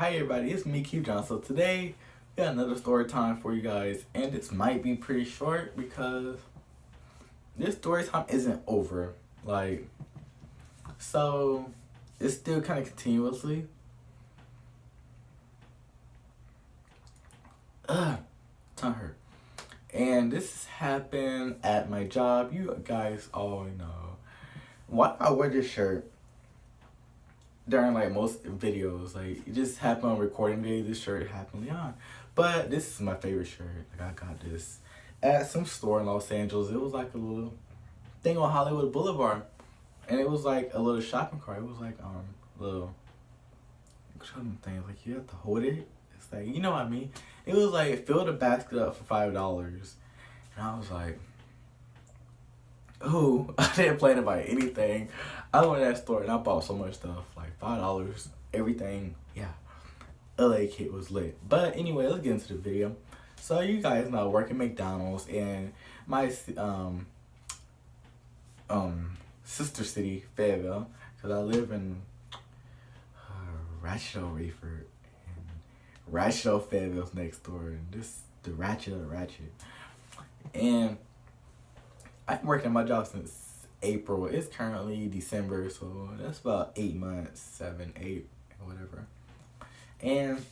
Hi everybody, it's me, Q John. So today, we got another story time for you guys. And this might be pretty short because this story time isn't over. So it's still kind of continuously. Tongue hurt. And this happened at my job. You guys all know. Why I wear this shirt during most videos, it just happened on recording day. This shirt happened on, but this is my favorite shirt. I got this at some store in Los Angeles. It was a little thing on Hollywood Boulevard, and it was a little shopping cart. It was little things you have to hold it. It's you know what I mean. It was fill the basket up for $5, and I was like, oh, I didn't plan to buy anything. I went to that store and I bought so much stuff, $5, everything. Yeah, LA Kid was lit. But anyway, let's get into the video. So you guys know I work at McDonald's in my sister city, Fayetteville, because I live in Ratchet, Rayford, and Ratchet, Fayetteville's next door, and this the Ratchet of the Ratchet. And I've been working at my job since April. It's currently December, so that's about 8 months, 7, 8, whatever. And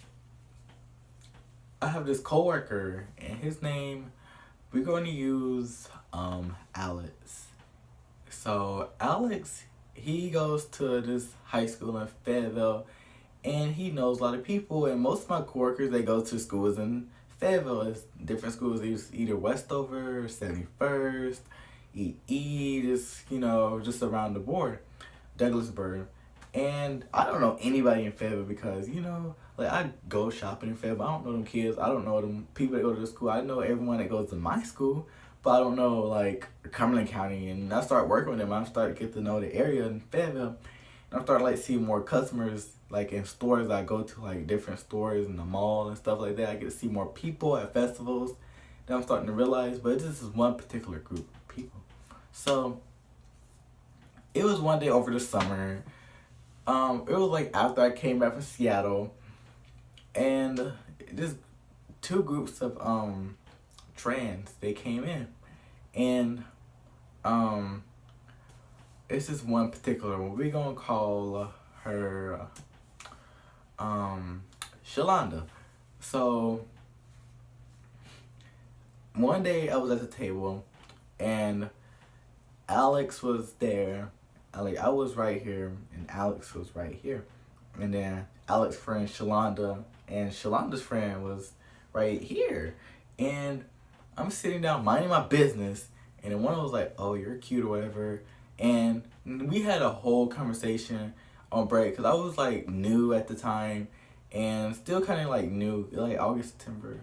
I have this coworker, and his name, we're going to use Alex. So Alex, he goes to this high school in Fayetteville, and he knows a lot of people. And most of my coworkers, they go to schools in Fayetteville. It's different schools, either Westover, 71st, EE, just around the board, Douglasburg. And I don't know anybody in Fayetteville because, I go shopping in Fayetteville. I don't know them kids. I don't know them people that go to the school. I know everyone that goes to my school, but I don't know, Cumberland County. And I start working with them. I start to get to know the area in Fayetteville. And I start, seeing more customers, in stores. I go to, different stores in the mall and stuff like that. I get to see more people at festivals that I'm starting to realize. But this is one particular group of people. So it was one day over the summer. It was after I came back from Seattle, and just two groups of trans, they came in, and it's just one particular one. We're gonna call her Shalonda. So one day I was at the table, and Alex was there. I was right here, and Alex was right here. And then Alex's friend Shalonda and Shalonda's friend was right here. And I'm sitting down minding my business, and then one was like, oh, you're cute or whatever. And we had a whole conversation on break, because I was new at the time, and still kind of new, August, September,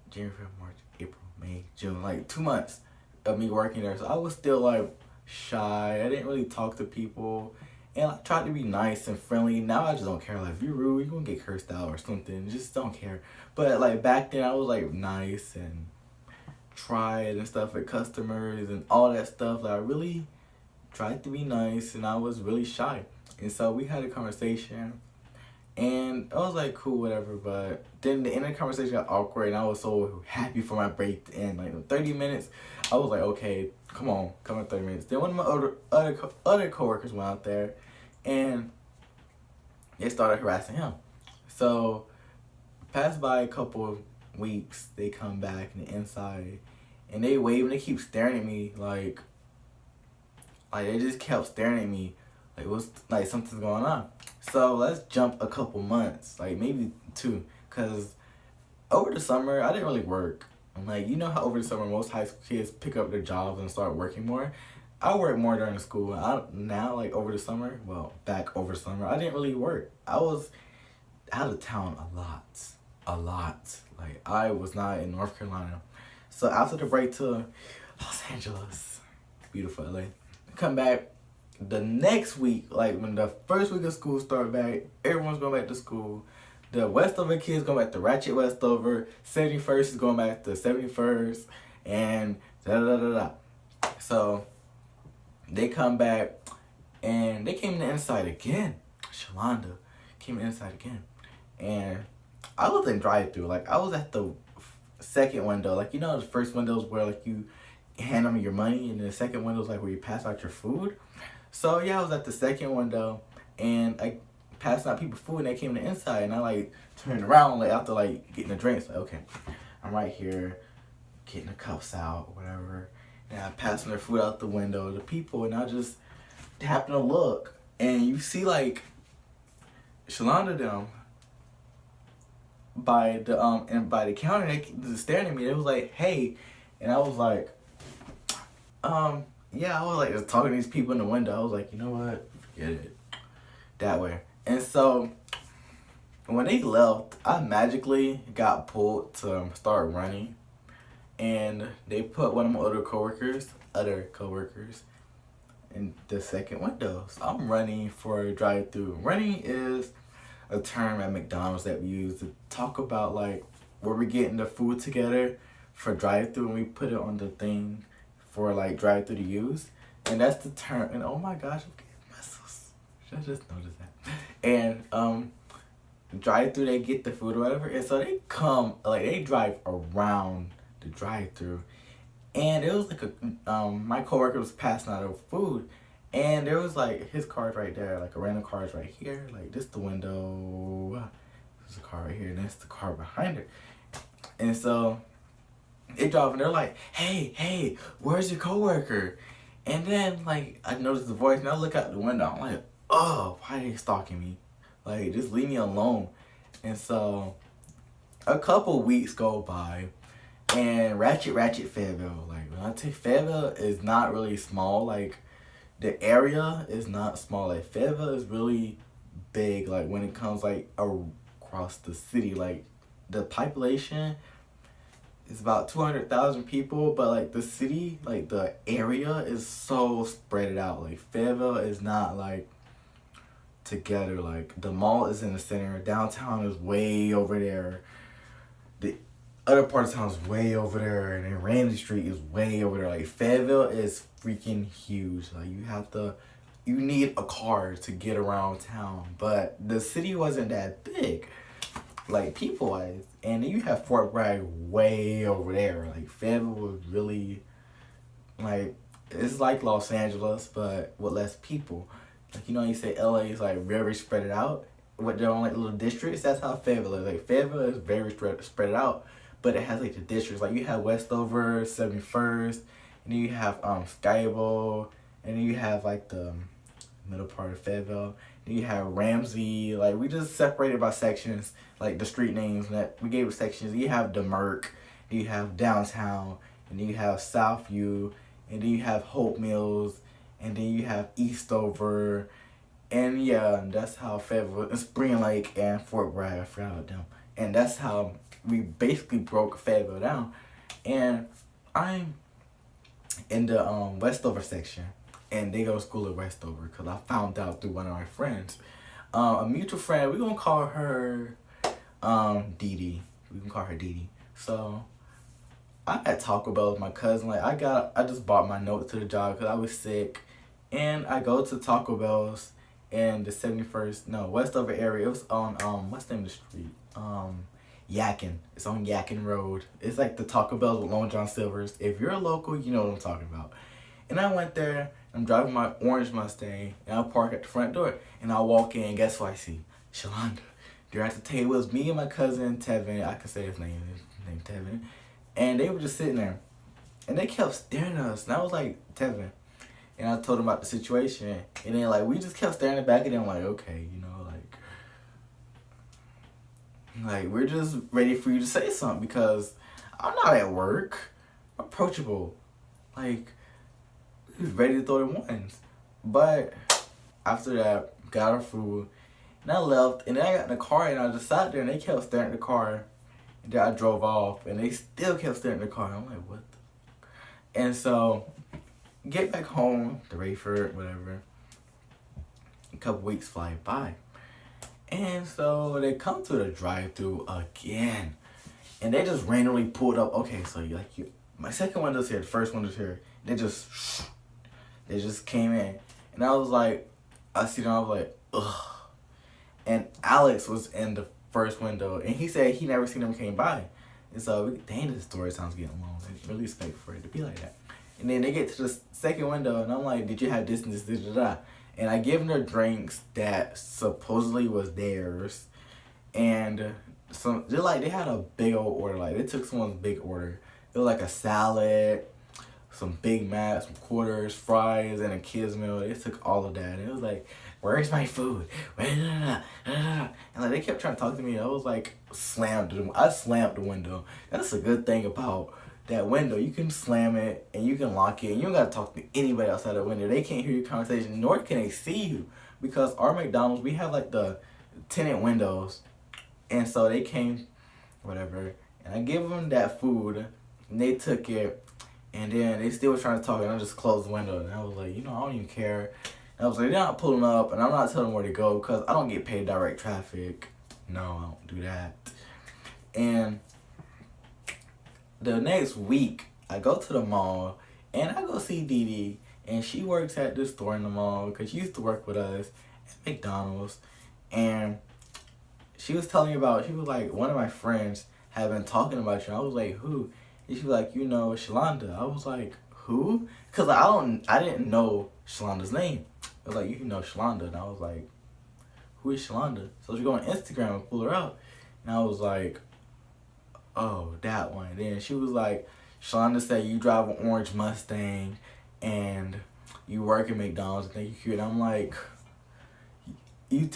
January, February, March, April, May, June, 2 months of me working there. So I was still shy. I didn't really talk to people, and I tried to be nice and friendly. Now I just don't care. If you're rude, you're gonna get cursed out or something. Just don't care. But back then I was nice and tried and stuff with customers and all that stuff. I really tried to be nice, and I was really shy. And so we had a conversation, and I was cool, whatever. But then the end of the conversation got awkward, and I was so happy for my break to end. 30 minutes, I was okay, come on 30 minutes. Then one of my other coworkers went out there, and they started harassing him. So passed by a couple of weeks, they come back in the inside, and they wave, and they keep staring at me they just kept staring at me what's something's going on. So let's jump a couple months, maybe 2, because over the summer I didn't really work. And how over the summer most high school kids pick up their jobs and start working more. I work more during the school. Over the summer, back over summer, I didn't really work. I was out of town a lot. I was not in North Carolina. So after the break to Los Angeles, beautiful LA, come back the next week, when the first week of school started back, everyone's going back to school. The Westover kids going back to Ratchet Westover. 71st is going back to 71st, and da-da-da-da-da. So they come back, and they came in the inside again. Shalonda came inside again. And I was in drive-through. Like, I was at the second window. Like, you know, the first window is where, like, you hand them your money, and the second window is, like, where you pass out your food. So, yeah, I was at the second window, and I passed out people food, and they came to the inside, and I, like, turned around, like, after, like, getting the drinks. Like, okay, I'm right here, getting the cups out, whatever. And I passed their food out the window to people, and I just happened to look, and you see, like, Shalonda them by the counter, they just staring at me. They was like, hey, and I was like, yeah, I was like just talking to these people in the window. I was like, you know what, forget it, that way. And so when they left, I magically got pulled to start running, and they put one of my other coworkers in the second window. So I'm running for a drive-through. Running is a term at McDonald's that we use to talk about, like, where we're getting the food together for drive-through, and we put it on the thing for, like, drive-through to use. And that's the term. And oh my gosh, I'm getting muscles. Should I just notice that? And drive-through, they get the food or whatever, and so they come, like, they drive around the drive-through, and it was like a my coworker was passing out of food, and there was like his car's right there, like a random car's right here, like this the window, there's a car right here, and that's the car behind it. And so they drive, and they're like, hey, where's your coworker? And then, like, I noticed the voice, and I look out the window, I'm like, oh, why are they stalking me? Like, just leave me alone. And so a couple weeks go by, and Ratchet Fayetteville, like, when I take Fayetteville, is not really small. Like, the area is not small. Like, Fayetteville is really big, like, when it comes, like, across the city. Like, the population is about 200,000 people, but, like, the city, like, the area is so spread out. Like, Fayetteville is not, like, together. Like, the mall is in the center, downtown is way over there, the other part of town is way over there, and then Ramsey Street is way over there. Like, Fayetteville is freaking huge. Like, you need a car to get around town, but the city wasn't that big, like, people wise. And then you have Fort Bragg way over there. Like, Fayetteville was really, like, it's like Los Angeles, but with less people. Like, you know, you say LA is, like, very spread out with their own, like, little districts. That's how Fayetteville is. Like, Fayetteville is very spread out, but it has, like, the districts. Like, you have Westover, 71st, and then you have Skybo, and then you have, like, the middle part of Fayetteville. Then you have Ramsey. Like, we just separated by sections, like the street names that we gave sections. You have Demerck, then you have downtown, and then you have Southview, and then you have Hope Mills, and then you have Eastover, and yeah, that's how Fayetteville, and Spring Lake, and Fort Bragg, I forgot about them. And that's how we basically broke Fayetteville down. And I'm in the Westover section, and they go to school at Westover, because I found out through one of my friends. A mutual friend, we're going to call her Dee Dee. We can call her Dee Dee. So I had Taco Bell with my cousin. Like, I just bought my note to the job because I was sick. And I go to Taco Bell's in the Westover area. It was on, what's the name of the street? Yakin. It's on Yakin Road. It's like the Taco Bell's with Long John Silver's. If you're a local, you know what I'm talking about. And I went there. I'm driving my orange Mustang, and I park at the front door. And I walk in, and guess what I see? Shalonda. They're at the table. It was me and my cousin, Tevin. I can say his name. His name Tevin. And they were just sitting there. And they kept staring at us. And I was like, Tevin. And I told them about the situation. And then, like, we just kept staring back at them like, okay, you know, like, we're just ready for you to say something because I'm not at work. I'm approachable. Like, we was ready to throw the ones. But after that, got our food. And I left. And then I got in the car and I just sat there and they kept staring at the car. And then I drove off and they still kept staring at the car. I'm like, what the fuck? And so, get back home, to ready for it, whatever. A couple weeks fly by. And so they come to the drive-thru again. And they just randomly pulled up. Okay, so my second window's here, the first window's here. They just came in. And I was like, I see them, I was like, ugh. and Alex was in the first window, and he said he never seen them came by. And so, dang, this story sounds getting long. I really expect for it to be like that. And then they get to the second window, and I'm like, did you have this and this, this, that? And I give them their drinks that supposedly was theirs. And they had a big old order. Like, they took someone's big order. It was like a salad, some Big Macs, some quarters, fries, and a kid's meal. They took all of that. And it was like, where's my food? And like, they kept trying to talk to me. I was like, I slammed the window. That's a good thing about that window. You can slam it and you can lock it, and you don't gotta talk to anybody outside the window. They can't hear your conversation, nor can they see you, because our McDonald's, we have like the tinted windows, and so they came, whatever, and I gave them that food, and they took it, and then they still was trying to talk, and I just closed the window, and I was like, I don't even care. And I was like, they're not pulling up, and I'm not telling them where to go, because I don't get paid direct traffic. No, I don't do that. And the next week, I go to the mall, and I go see Dee Dee, and she works at this store in the mall, because she used to work with us at McDonald's, and she was telling me about, she was like, one of my friends had been talking about you. I was like, who? And she was like, Shalonda. I was like, who? Because I didn't know Shalonda's name. I was like, you know Shalonda. And I was like, who is Shalonda? So she go on Instagram and pull her up. And I was like, oh, that one. Then she was like, Shalonda said you drive an orange Mustang and you work at McDonald's. I think you're cute. I'm like, you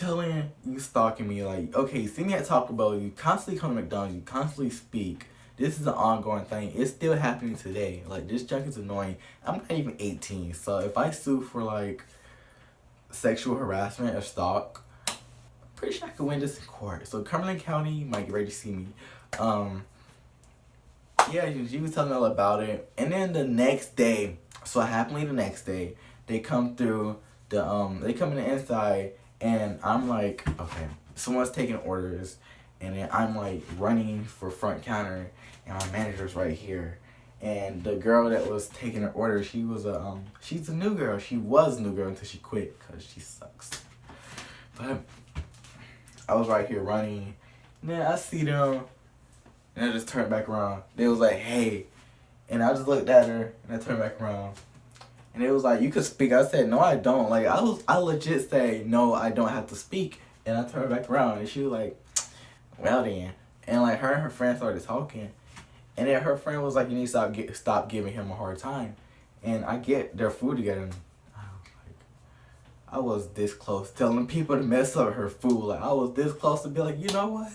stalking me. Like, okay, you see me at Taco Bell. You constantly come to McDonald's. You constantly speak. This is an ongoing thing. It's still happening today. Like, this junk is annoying. I'm not even 18. So if I sue for, like, sexual harassment or stalk, I'm pretty sure I could win this in court. So Cumberland County might get ready to see me. Yeah, she was telling me all about it. And then the next day, so happily the next day, they come through they come in the inside, and I'm like, okay, someone's taking orders, and then I'm like running for front counter, and my manager's right here. And the girl that was taking her order, she was she's a new girl. She was a new girl until she quit, because she sucks. But I was right here running, and then I see them, and I just turned back around. They was like, hey. And I just looked at her, and I turned back around. And it was like, you could speak. I said, no, I don't. Like, I legit say, no, I don't have to speak. And I turned back around, and she was like, well then. And like, her and her friend started talking. And then her friend was like, you need to stop giving him a hard time. And I get their food together. And I was this close telling people to mess up her food. Like, I was this close to be like, you know what?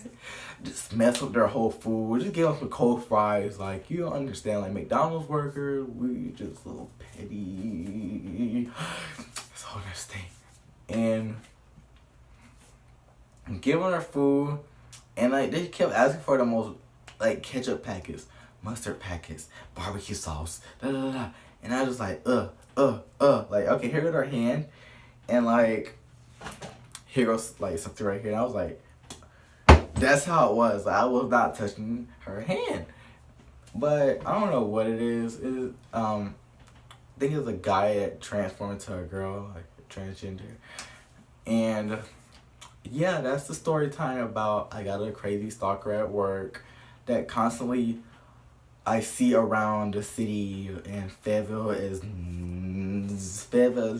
Just mess up their whole food. Just give them some cold fries. Like, you don't understand. Like, McDonald's workers, we just a little petty. That's all I'm saying. And I'm giving her food. And, like, they kept asking for the most, like, ketchup packets, mustard packets, barbecue sauce, da da da. And I was like, Like, okay, here goes her hand. And, like, here goes, like, something right here. And I was like, that's how it was. Like, I was not touching her hand. But I don't know what it is. I think it's a guy that transformed into a girl, like transgender. And yeah, that's the story time about I got a crazy stalker at work that constantly I see around the city. And Fayetteville is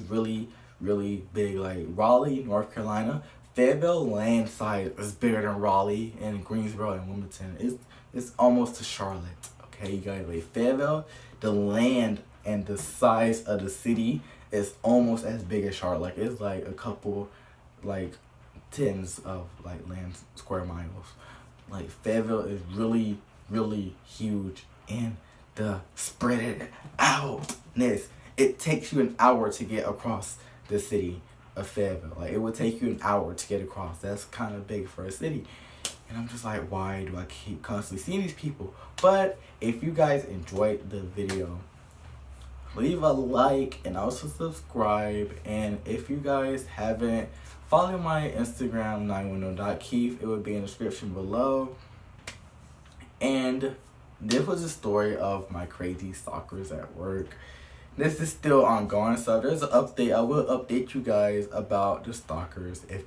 really, really big. Like Raleigh, North Carolina, Fayetteville land size is bigger than Raleigh and Greensboro and Wilmington. It's almost to Charlotte. Okay, you guys, like Fayetteville, the land and the size of the city is almost as big as Charlotte. Like, it's like a couple, like, tens of like land square miles. Like, Fayetteville is really, really huge. And the spread it outness, it takes you an hour to get across the city of Fayetteville. Like, it would take you an hour to get across. That's kind of big for a city. And I'm just like, why do I keep constantly seeing these people? But if you guys enjoyed the video, leave a like and also subscribe. And if you guys haven't, follow my Instagram, 910.keith. It would be in the description below. And this was a story of my crazy stalkers at work. This is still ongoing, so there's an update. I will update you guys about the stalkers if